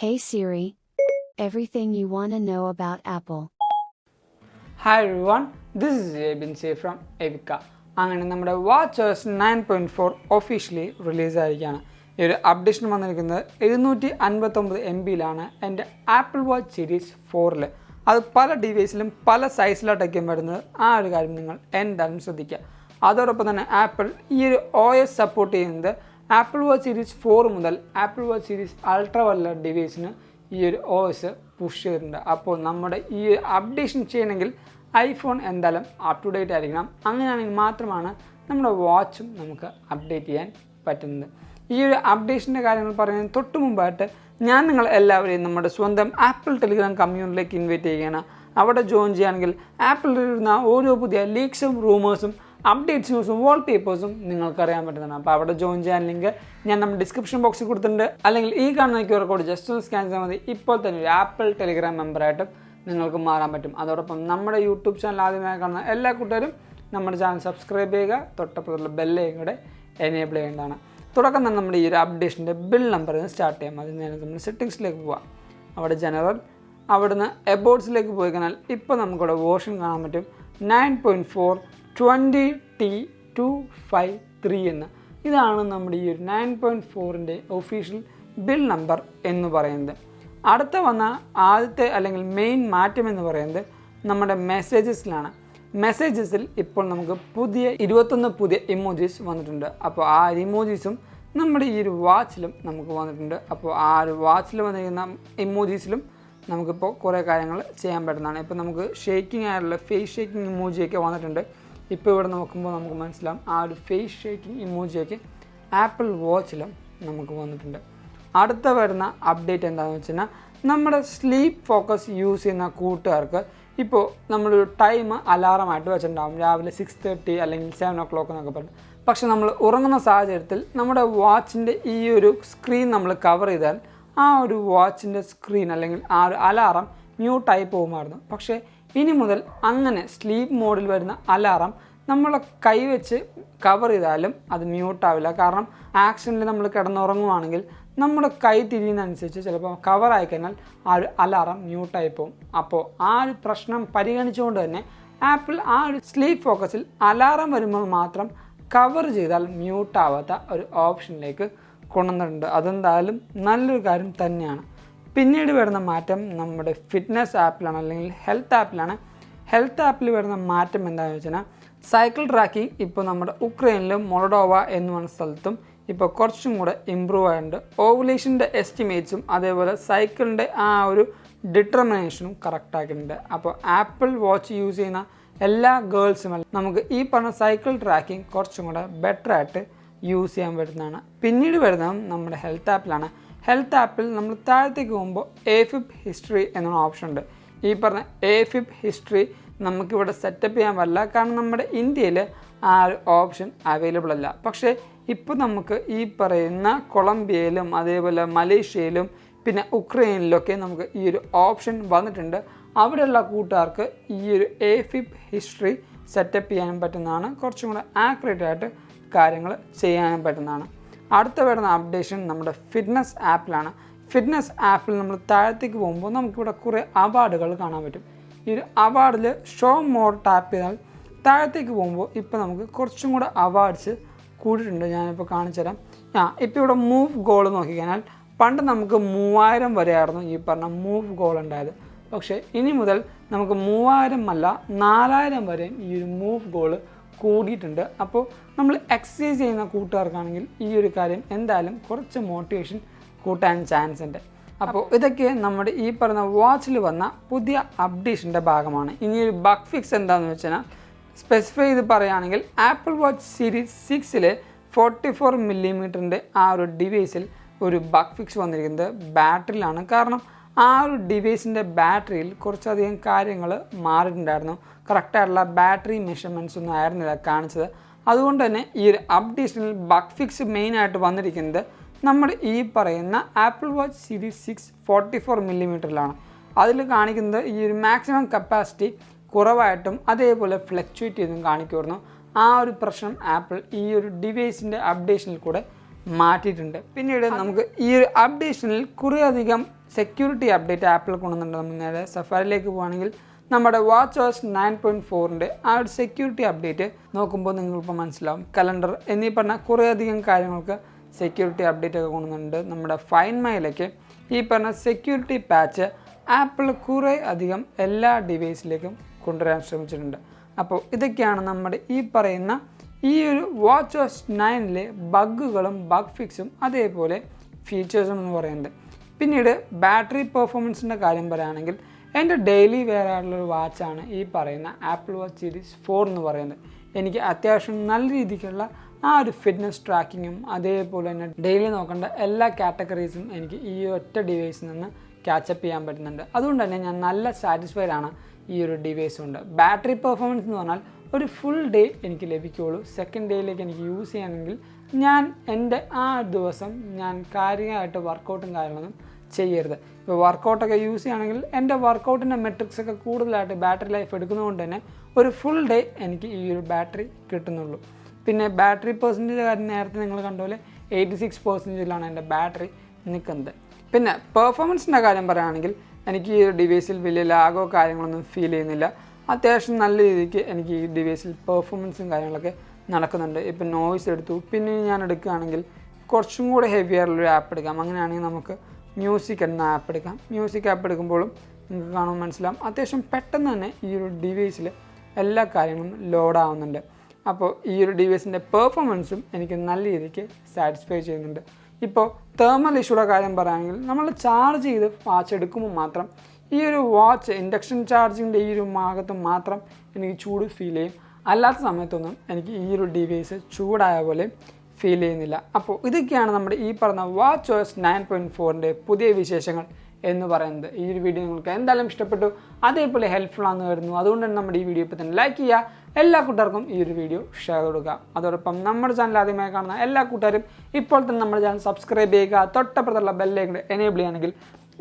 Hey Siri, everything you want to know about Apple. Hi everyone, this is Abin from Evika. അങ്ങനെ നമ്മുടെ WatchOS 9.4 officially release ആയിരിക്കുകയാണ്. ഈ ഒരു updation വന്നിരിക്കുന്നത് 759 MB എൻ്റെ ആപ്പിൾ വാച്ച് സീരീസ് 4. അത് പല ഡിവൈസിലും പല സൈസിലോട്ടൊക്കെയും വരുന്നത്. ആ ഒരു കാര്യം നിങ്ങൾ എന്തായാലും ശ്രദ്ധിക്കുക. അതോടൊപ്പം തന്നെ ആപ്പിൾ ഈ ഒരു OS സപ്പോർട്ട് ചെയ്യുന്നത് ആപ്പിൾ വാച്ച് സീരീസ് 4 മുതൽ ആപ്പിൾ വാച്ച് സീരീസ് അൾട്ര വല്ല ഡിവൈസിന് ഈ ഒരു OS പുഷ് ചെയ്തിട്ടുണ്ട്. അപ്പോൾ നമ്മുടെ ഈ അപ്ഡേഷൻ ചെയ്യണമെങ്കിൽ ഐഫോൺ എന്തായാലും അപ് ടു ഡേറ്റ് ആയിരിക്കണം. അങ്ങനെയാണെങ്കിൽ മാത്രമാണ് നമ്മുടെ വാച്ചും നമുക്ക് അപ്ഡേറ്റ് ചെയ്യാൻ പറ്റുന്നത്. ഈ ഒരു അപ്ഡേഷൻ്റെ കാര്യങ്ങൾ പറയുന്നതിന് തൊട്ട് മുമ്പായിട്ട് ഞാൻ നിങ്ങൾ എല്ലാവരെയും നമ്മുടെ സ്വന്തം ആപ്പിൾ ടെലിഗ്രാം കമ്മ്യൂണിറ്റിയിലേക്ക് ഇൻവൈറ്റ് ചെയ്യുകയാണ്. അവിടെ ജോയിൻ ചെയ്യുകയാണെങ്കിൽ ആപ്പിളിൽ ഇരുന്ന ഓരോ പുതിയ ലീക്സും റൂമേഴ്സും അപ്ഡേറ്റ്സ് ന്യൂസും വാൾപേപ്പേഴ്സും നിങ്ങൾക്ക് അറിയാൻ പറ്റുന്നതാണ്. അപ്പോൾ അവിടെ ജോയിൻ ചെയ്യാൻ ലിങ്ക് ഞാൻ നമ്മുടെ ഡിസ്ക്രിപ്ഷൻ ബോക്സിൽ കൊടുത്തിട്ടുണ്ട്. അല്ലെങ്കിൽ ഈ കാണുന്ന QR കോഡ് ജസ്റ്റ് ഒന്ന് സ്കാൻ ചെയ്താൽ മതി. ഇപ്പോൾ തന്നെ ഒരു ആപ്പിൾ ടെലിഗ്രാം മെമ്പറായിട്ടും നിങ്ങൾക്ക് മാറാൻ പറ്റും. അതോടൊപ്പം നമ്മുടെ യൂട്യൂബ് ചാനൽ ആദ്യമായി കാണുന്ന എല്ലാ കൂട്ടുകാരും നമ്മുടെ ചാനൽ സബ്സ്ക്രൈബ് ചെയ്യുക. തൊട്ടപ്പുറത്തുള്ള ബെല്ലും കൂടെ എനേബിൾ ചെയ്യേണ്ടതാണ്. തുടക്കം തന്നെ നമ്മുടെ ഈ ഒരു അപ്ഡേഷൻ്റെ ബിൽ നമ്പറിൽ നിന്ന് സ്റ്റാർട്ട് ചെയ്യാം. അതിന് നേരെ നമ്മൾ സെറ്റിങ്സിലേക്ക് പോവാം. അവിടെ ജനറൽ, അവിടുന്ന് എബോട്ട്സിലേക്ക് പോയി കഴിഞ്ഞാൽ ഇപ്പോൾ നമുക്കിവിടെ വേർഷൻ കാണാൻ പറ്റും 9.4 20T253 എന്ന്. ഇതാണ് നമ്മുടെ ഈ ഒരു 9.4ൻ്റെ ഒഫീഷ്യൽ ബിൽ നമ്പർ എന്ന് പറയുന്നത്. അടുത്ത വന്ന ആദ്യത്തെ അല്ലെങ്കിൽ മെയിൻ മാറ്റം എന്ന് പറയുന്നത് നമ്മുടെ മെസ്സേജസിലാണ്. മെസ്സേജസിൽ ഇപ്പോൾ നമുക്ക് 21 പുതിയ ഇമോജീസ് വന്നിട്ടുണ്ട്. അപ്പോൾ ആ ഇമോജീസും നമ്മുടെ ഈ ഒരു വാച്ചിലും നമുക്ക് വന്നിട്ടുണ്ട്. അപ്പോൾ ആ ഒരു വാച്ചിൽ വന്നിരിക്കുന്ന ഇമോജീസിലും നമുക്കിപ്പോൾ കുറേ കാര്യങ്ങൾ ചെയ്യാൻ പറ്റുന്നതാണ്. ഇപ്പോൾ നമുക്ക് ഷേക്കിംഗ് ആയിട്ടുള്ള ഫേസ് ഷേക്കിംഗ് ഇമോജിയൊക്കെ വന്നിട്ടുണ്ട്. ഇപ്പോൾ ഇവിടെ നോക്കുമ്പോൾ നമുക്ക് മനസ്സിലാവും ആ ഒരു ഫേസ് ഷേക്കിംഗ് ഇമോജിയൊക്കെ ആപ്പിൾ വാച്ചിലും നമുക്ക് വന്നിട്ടുണ്ട്. അടുത്ത വരുന്ന അപ്ഡേറ്റ് എന്താണെന്ന് വെച്ച് കഴിഞ്ഞാൽ നമ്മുടെ സ്ലീപ്പ് ഫോക്കസ് യൂസ് ചെയ്യുന്ന കൂട്ടുകാർക്ക് ഇപ്പോൾ നമ്മളൊരു ടൈം അലാറമായിട്ട് വെച്ചിട്ടുണ്ടാകും. രാവിലെ 6:30 അല്ലെങ്കിൽ 7 o'clock എന്നൊക്കെ പറഞ്ഞു. പക്ഷെ നമ്മൾ ഉറങ്ങുന്ന സാഹചര്യത്തിൽ നമ്മുടെ വാച്ചിൻ്റെ ഈ ഒരു സ്ക്രീൻ നമ്മൾ കവർ ചെയ്താൽ ആ ഒരു വാച്ചിൻ്റെ സ്ക്രീൻ അല്ലെങ്കിൽ ആ ഒരു അലാറം മ്യൂട്ടായി പോകുമായിരുന്നു. പക്ഷേ ഇനി മുതൽ അങ്ങനെ സ്ലീപ്പ് മോഡിൽ വരുന്ന അലാറം നമ്മളെ കൈവച്ച് കവർ ചെയ്താലും അത് മ്യൂട്ടാവില്ല. കാരണം ആക്സിഡൻറ്റിൽ നമ്മൾ കിടന്നുറങ്ങുവാണെങ്കിൽ നമ്മുടെ കൈ തിരിയുന്നതനുസരിച്ച് ചിലപ്പോൾ കവറായി കഴിഞ്ഞാൽ ആ ഒരു അലാറം മ്യൂട്ടായി പോകും. അപ്പോൾ ആ ഒരു പ്രശ്നം പരിഗണിച്ചുകൊണ്ട് തന്നെ ആപ്പിൾ ആ ഒരു സ്ലീപ്പ് ഫോക്കസിൽ അലാറം വരുമ്പോൾ മാത്രം കവർ ചെയ്താൽ മ്യൂട്ടാവാത്ത ഒരു ഓപ്ഷനിലേക്ക് കൊണ്ടുവന്നിട്ടുണ്ട്. അതെന്തായാലും നല്ലൊരു കാര്യം തന്നെയാണ്. പിന്നീട് വരുന്ന മാറ്റം നമ്മുടെ ഫിറ്റ്നസ് ആപ്പിലാണ് അല്ലെങ്കിൽ ഹെൽത്ത് ആപ്പിലാണ്. ഹെൽത്ത് ആപ്പിൽ വരുന്ന മാറ്റം എന്താണെന്ന് വെച്ചാൽ സൈക്കിൾ ട്രാക്കിംഗ് ഇപ്പോൾ നമ്മുടെ ഉക്രൈനിലും മൊളഡോവ എന്ന് പറഞ്ഞ സ്ഥലത്തും ഇപ്പോൾ കുറച്ചും കൂടെ ഇമ്പ്രൂവ് ആയിട്ടുണ്ട്. ഓവുലേഷൻ്റെ എസ്റ്റിമേറ്റ്സും അതേപോലെ സൈക്കിളിൻ്റെ ആ ഒരു ഡിറ്റർമിനേഷനും കറക്റ്റ് ആക്കിയിട്ടുണ്ട്. അപ്പോൾ ആപ്പിൾ വാച്ച് യൂസ് ചെയ്യുന്ന എല്ലാ ഗേൾസും നമുക്ക് ഈ പറഞ്ഞ സൈക്കിൾ ട്രാക്കിംഗ് കുറച്ചും കൂടെ ബെറ്ററായിട്ട് യൂസ് ചെയ്യാൻ പറ്റുന്നതാണ്. പിന്നീട് വരുന്നത് നമ്മുടെ ഹെൽത്ത് ആപ്പിലാണ്. ഹെൽത്ത് ആപ്പിൽ നമ്മൾ താഴത്തേക്ക് പോകുമ്പോൾ AFib ഹിസ്റ്ററി എന്നൊരു ഓപ്ഷൻ ഉണ്ട്. ഈ പറഞ്ഞ AFib ഹിസ്റ്ററി നമുക്കിവിടെ സെറ്റപ്പ് ചെയ്യാൻ പറ്റില്ല. കാരണം നമ്മുടെ ഇന്ത്യയിൽ ആ ഒരു ഓപ്ഷൻ അവൈലബിൾ അല്ല. പക്ഷേ ഇപ്പോൾ നമുക്ക് ഈ പറയുന്ന കൊളംബിയയിലും അതേപോലെ മലേഷ്യയിലും പിന്നെ ഉക്രൈനിലൊക്കെ നമുക്ക് ഈ ഒരു ഓപ്ഷൻ വന്നിട്ടുണ്ട്. അവിടെയുള്ള കൂട്ടുകാർക്ക് ഈ ഒരു AFib ഹിസ്റ്ററി സെറ്റപ്പ് ചെയ്യാനും പറ്റുന്നതാണ്. കുറച്ചും കൂടെ ആക്യുറേറ്റ് ആയിട്ട് കാര്യങ്ങൾ ചെയ്യാനും പറ്റുന്നതാണ്. അടുത്ത വരുന്ന അപ്ഡേഷൻ നമ്മുടെ ഫിറ്റ്നസ് ആപ്പിലാണ്. ഫിറ്റ്നസ് ആപ്പിൽ നമ്മൾ താഴത്തേക്ക് പോകുമ്പോൾ നമുക്കിവിടെ കുറേ അവാർഡുകൾ കാണാൻ പറ്റും. ഈ ഒരു അവാർഡിൽ ഷോ മോർ ടാപ്പ് ചെയ്താൽ താഴത്തേക്ക് പോകുമ്പോൾ ഇപ്പോൾ നമുക്ക് കുറച്ചും കൂടെ അവാർഡ്സ് കൂടിയിട്ടുണ്ട്. ഞാനിപ്പോൾ കാണിച്ചു തരാം. ഇപ്പോൾ ഇവിടെ മൂവ് ഗോൾ നോക്കിക്കഴിഞ്ഞാൽ പണ്ട് നമുക്ക് 3000 വരെയായിരുന്നു ഈ പറഞ്ഞ മൂവ് ഗോൾ ഉണ്ടായത്. പക്ഷേ ഇനി മുതൽ നമുക്ക് 3000 അല്ല 4000 വരെയും ഈ ഒരു മൂവ് ഗോൾ കൂടിയിട്ടുണ്ട്. അപ്പോൾ നമ്മൾ എക്സസൈസ് ചെയ്യുന്ന കൂട്ടുകാർക്കാണെങ്കിൽ ഈ ഒരു കാര്യം എന്തായാലും കുറച്ച് മോട്ടിവേഷൻ കൂട്ടാൻ ചാൻസ് ഉണ്ട്. അപ്പോൾ ഇതൊക്കെ നമ്മുടെ ഈ പറഞ്ഞ വാച്ചിൽ വന്ന പുതിയ അപ്ഡേഷൻ്റെ ഭാഗമാണ്. ഇനി ഒരു ബഗ് ഫിക്സ് എന്താണെന്ന് വെച്ചാൽ സ്പെസിഫൈ ചെയ്ത് പറയുകയാണെങ്കിൽ ആപ്പിൾ വാച്ച് സീരീസ് 6 44mm ആ ഒരു ഡിവൈസിൽ ഒരു ബഗ് ഫിക്സ് വന്നിരിക്കുന്നത് ബാറ്ററിയിലാണ്. കാരണം ആ ഒരു ഡിവൈസിൻ്റെ ബാറ്ററിയിൽ കുറച്ചധികം കാര്യങ്ങൾ മാറിയിട്ടുണ്ടായിരുന്നു. കറക്റ്റായിട്ടുള്ള ബാറ്ററി മെഷർമെൻറ്റ്സ് ഒന്നും ആയിരുന്നില്ല കാണിച്ചത്. അതുകൊണ്ട് തന്നെ ഈ ഒരു അപ്ഡേഷനിൽ ബഗ് ഫിക്സ് മെയിനായിട്ട് വന്നിരിക്കുന്നത് നമ്മുടെ ഈ പറയുന്ന ആപ്പിൾ വാച്ച് സീരീസ് 6 44mm അതിൽ കാണിക്കുന്നത് ഈ ഒരു മാക്സിമം കപ്പാസിറ്റി കുറവായിട്ടും അതേപോലെ ഫ്ലക്ച്വേറ്റ് ചെയ്തും കാണിക്കുമായിരുന്നു. ആ ഒരു പ്രശ്നം ആപ്പിൾ ഈ ഒരു ഡിവൈസിൻ്റെ അപ്ഡേഷനിൽ കൂടെ മാറ്റിയിട്ടുണ്ട്. പിന്നീട് നമുക്ക് ഈ ഒരു അപ്ഡേഷനിൽ കുറേയധികം സെക്യൂരിറ്റി അപ്ഡേറ്റ് ആപ്പിൾ കൊണ്ടുവന്നിട്ടുണ്ട്. നമ്മൾ നേരെ സഫാരിയിലേക്ക് പോകുകയാണെങ്കിൽ നമ്മുടെ WatchOS 9.4 ആ ഒരു സെക്യൂരിറ്റി അപ്ഡേറ്റ് നോക്കുമ്പോൾ നിങ്ങൾക്കിപ്പോൾ മനസ്സിലാവും. കലണ്ടർ എന്നീ പറഞ്ഞ കുറേയധികം കാര്യങ്ങൾക്ക് സെക്യൂരിറ്റി അപ്ഡേറ്റ് ഒക്കെ കൊണ്ടുവന്നിട്ടുണ്ട്. നമ്മുടെ ഫൈൻഡ് മൈയിലേക്ക് ഈ പറഞ്ഞ സെക്യൂരിറ്റി പാച്ച് ആപ്പിൾ കുറേ അധികം എല്ലാ ഡിവൈസിലേക്കും കൊണ്ടുവരാൻ ശ്രമിച്ചിട്ടുണ്ട്. അപ്പോൾ ഇതൊക്കെയാണ് നമ്മുടെ ഈ പറയുന്ന ഈ ഒരു WatchOS 9 ബഗ്ഗുകളും ബഗ് ഫിക്സും അതേപോലെ ഫീച്ചേഴ്സും എന്ന് പറയുന്നത്. പിന്നീട് ബാറ്ററി പെർഫോമൻസിൻ്റെ കാര്യം പറയുകയാണെങ്കിൽ എൻ്റെ ഡെയിലി വെയർ ആയിട്ടുള്ളൊരു വാച്ചാണ് ഈ പറയുന്ന ആപ്പിൾ വാച്ച് സീരീസ് 4 എന്ന് പറയുന്നത്. എനിക്ക് അത്യാവശ്യം നല്ല രീതിക്കുള്ള ആ ഒരു ഫിറ്റ്നസ് ട്രാക്കിങ്ങും അതേപോലെ തന്നെ ഡെയിലി നോക്കേണ്ട എല്ലാ കാറ്റഗറീസും എനിക്ക് ഈ ഒറ്റ ഡിവൈസിൽ നിന്ന് ക്യാച്ചപ്പ് ചെയ്യാൻ പറ്റുന്നുണ്ട്. അതുകൊണ്ട് തന്നെ ഞാൻ നല്ല സാറ്റിസ്ഫൈഡ് ആണ് ഈ ഒരു ഡിവൈസ് കൊണ്ട്. ബാറ്ററി പെർഫോമൻസ് എന്ന് പറഞ്ഞാൽ ഒരു ഫുൾ ഡേ എനിക്ക് ലഭിക്കുകയുള്ളൂ. സെക്കൻഡ് ഡേയിലേക്ക് എനിക്ക് യൂസ് ചെയ്യണമെങ്കിൽ ഞാൻ എൻ്റെ ആ ദിവസം ഞാൻ കാര്യമായിട്ട് വർക്കൗട്ടും കാര്യങ്ങളൊന്നും ചെയ്യരുത്. ഇപ്പോൾ വർക്കൗട്ടൊക്കെ യൂസ് ചെയ്യുകയാണെങ്കിൽ എൻ്റെ വർക്കൗട്ടിൻ്റെ മെട്രിക്സ് ഒക്കെ കൂടുതലായിട്ട് ബാറ്ററി ലൈഫ് എടുക്കുന്നതുകൊണ്ട് തന്നെ ഒരു ഫുൾ ഡേ എനിക്ക് ഈ ഒരു ബാറ്ററി കിട്ടുന്നുള്ളൂ. പിന്നെ ബാറ്ററി പെർസെൻറ്റേജ് കാര്യം നേരത്തെ നിങ്ങൾ കണ്ടപോലെ 86% എൻ്റെ ബാറ്ററി നിൽക്കുന്നത്. പിന്നെ പെർഫോമൻസിൻ്റെ കാര്യം പറയുകയാണെങ്കിൽ എനിക്ക് ഈ ഡിവൈസിൽ വലിയ ലാഗോ കാര്യങ്ങളൊന്നും ഫീൽ ചെയ്യുന്നില്ല. അത്യാവശ്യം നല്ല രീതിക്ക് എനിക്ക് ഈ ഡിവൈസിൽ പെർഫോമൻസും കാര്യങ്ങളൊക്കെ നടക്കുന്നുണ്ട്. ഇപ്പം നോയ്സ് എടുത്തു, പിന്നെ ഞാൻ എടുക്കുകയാണെങ്കിൽ കുറച്ചും കൂടെ ഹെവി ആയിട്ടുള്ളൊരു ആപ്പ് എടുക്കാം. അങ്ങനെയാണെങ്കിൽ നമുക്ക് മ്യൂസിക് എന്ന ആപ്പ് എടുക്കാം. മ്യൂസിക് ആപ്പ് എടുക്കുമ്പോഴും നിങ്ങൾക്ക് കാണുമ്പോൾ മനസ്സിലാവും അത്യാവശ്യം പെട്ടെന്ന് തന്നെ ഈ ഒരു ഡിവൈസിൽ എല്ലാ കാര്യങ്ങളും ലോഡാവുന്നുണ്ട്. അപ്പോൾ ഈ ഒരു ഡിവൈസിൻ്റെ പെർഫോമൻസും എനിക്ക് നല്ല രീതിക്ക് സാറ്റിസ്ഫൈ ചെയ്യുന്നുണ്ട്. ഇപ്പോൾ തേർമൽ ഇഷ്യൂടെ കാര്യം പറയുകയാണെങ്കിൽ നമ്മൾ ചാർജ് ചെയ്ത് വാച്ച് എടുക്കുമ്പോൾ മാത്രം ഈ ഒരു വാച്ച് ഇൻഡക്ഷൻ ചാർജിങ്ങിൻ്റെ ഈ ഒരു ഭാഗത്ത് മാത്രം എനിക്ക് ചൂട് ഫീൽ ചെയ്യും. അല്ലാത്ത സമയത്തൊന്നും എനിക്ക് ഈ ഒരു ഡിവൈസ് ചൂടായ പോലെ ഫീൽ ചെയ്യുന്നില്ല. അപ്പോൾ ഇതൊക്കെയാണ് നമ്മുടെ ഈ പറഞ്ഞ WatchOS 9.4 പുതിയ വിശേഷങ്ങൾ എന്ന് പറയുന്നത്. ഈ ഒരു വീഡിയോ നിങ്ങൾക്ക് എന്തായാലും ഇഷ്ടപ്പെട്ടു, അതേപോലെ ഹെൽപ്ഫുൾ ആണെന്ന് വരുന്നു. അതുകൊണ്ട് തന്നെ നമ്മുടെ ഈ വീഡിയോ ഇപ്പോൾ തന്നെ ലൈക്ക് ചെയ്യുക, എല്ലാ കൂട്ടുകാർക്കും ഈ ഒരു വീഡിയോ ഷെയർ കൊടുക്കുക. അതോടൊപ്പം നമ്മുടെ ചാനൽ ആദ്യമായി കാണുന്ന എല്ലാ കൂട്ടുകാരും ഇപ്പോൾ തന്നെ നമ്മുടെ ചാനൽ സബ്സ്ക്രൈബ് ചെയ്യുക. തൊട്ടപ്പുറത്തുള്ള ബെല്ലേക്ക് എനേബിൾ ചെയ്യുകയാണെങ്കിൽ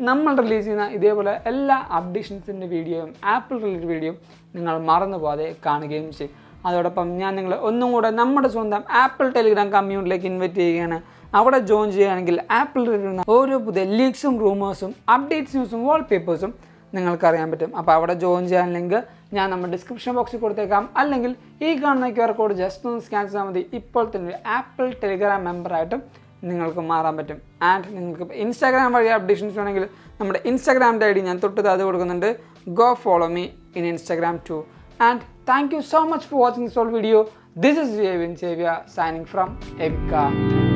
നമ്മൾ റിലീസ് ചെയ്യുന്ന ഇതേപോലെ എല്ലാ അപ്ഡേഷൻസിൻ്റെ വീഡിയോയും ആപ്പിൾ റിലേറ്റഡ് വീഡിയോയും നിങ്ങൾ മറന്നു പോകാതെ കാണുകയും ചെയ്യും. അതോടൊപ്പം ഞാൻ നിങ്ങളെ ഒന്നും കൂടെ നമ്മുടെ സ്വന്തം ആപ്പിൾ ടെലിഗ്രാം കമ്മ്യൂണിറ്റിയിലേക്ക് ഇൻവൈറ്റ് ചെയ്യുകയാണ്. അവിടെ ജോയിൻ ചെയ്യുകയാണെങ്കിൽ ആപ്പിൾ റിലേറ്റഡ് ഓരോ പുതിയ ലീക്സും റൂമേഴ്സും അപ്ഡേറ്റ്സ് ന്യൂസും വാൾപേപ്പേഴ്സും നിങ്ങൾക്ക് അറിയാൻ പറ്റും. അപ്പോൾ അവിടെ ജോയിൻ ചെയ്യാൻ ലിങ്ക് ഞാൻ നമ്മുടെ ഡിസ്ക്രിപ്ഷൻ ബോക്സിൽ കൊടുത്തേക്കാം. അല്ലെങ്കിൽ ഈ കാണുന്ന QR കോഡ് ജസ്റ്റ് ഒന്ന് സ്കാൻ ചെയ്താൽ മതി. ഇപ്പോൾ തന്നെ ആപ്പിൾ ടെലിഗ്രാം മെമ്പറായിട്ടും നിങ്ങൾക്ക് മാറാൻ പറ്റും. ആൻഡ് നിങ്ങൾക്ക് ഇൻസ്റ്റാഗ്രാം വഴി അപ്ഡേഷൻസ് വേണമെങ്കിൽ നമ്മുടെ ഇൻസ്റ്റാഗ്രാമിൻ്റെ ID ഞാൻ തൊട്ട് താഴെ കൊടുക്കുന്നുണ്ട്. Go follow me in Instagram too. And thank you so much for watching this whole video. This is Xavier signing from Abin.